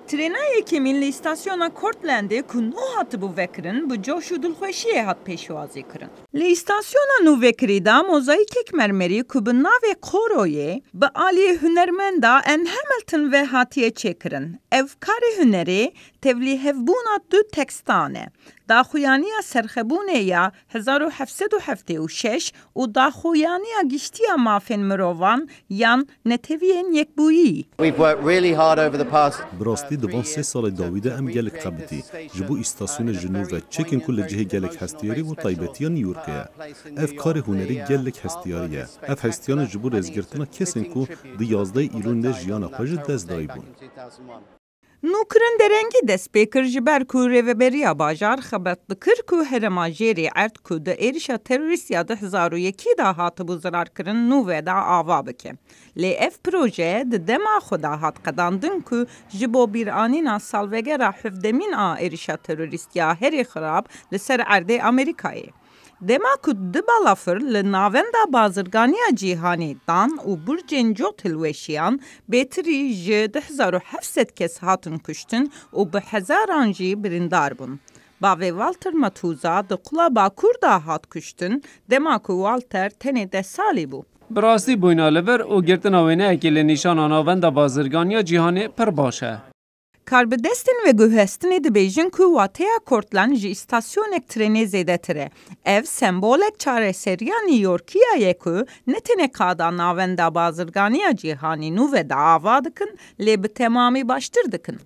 Trênayekî milli îstasyona Cortlandê ku nû hatibû vekirin, bi coş û dilxweşiyê hat pêşwazî kirin. Li îstasyona nû vekirî de mozayîkek mermerî ku bi navê Koroyê bi aliyê hunermenda Anne Hamilton ve hatiye çêkirin. Ev karê hunerê tevlî hevbûna du tekstan e. Daxuyaniya serxebûnê ya 1776 û daxuyaniya giştiya mafên mirovan yan neteviyên yekbûyî. We've worked really hard over the past. براستی دوان 3 سال داویده ام گلک قبتی جبو استاسیون جنوب و چکن کل جهه گلک هستیاری و طایبتیا نیورکه اف کار هنری گلک هستیاریه اف هستیان جبو رزگرتنا کسین کو دی 11 ایلون ده جیانا خواج دست دایی بون Nûkirin derengî destpêkir ji ber ku rêveberiya bajar xebet dikir ku herêma Jêrê erd ku di êrişa terorîst ya 2001 da hatibû zirarkirin nû ve da ava bike. Lê ev proje di dema xwe da hat qedandin ku ji bo bîranîna salvegera hevdemîn a êrişa terorîst ya herî xirab li ser erdê Amerîkayê. Dema ku di balafir li navenda bazirganiya cîhanê dan û burcên cot hilweşiyan bêtirî ji 2700 kes hatin kuştin û bi hezaran jî birîndar bûn. Bavê Walter Matuza di Qula Bakur da hat kuştin, dema ku Walter tenê 10 salî bû. Bi rastî bûyna li vir û girtina wêneyekê li nîşana navenda bazirganiya cîhanê pir baş e. Karbidestin ve guhestinê dibêjin ku wateya Cortland ji îstasyonek trenê zêdetir e. Ev sembolek çareseriya New Yorkiyayê ku ne tenê qada navenda bazirganiya cîhanî nû ve da ava dikin, lê bi temamî baştir dikin.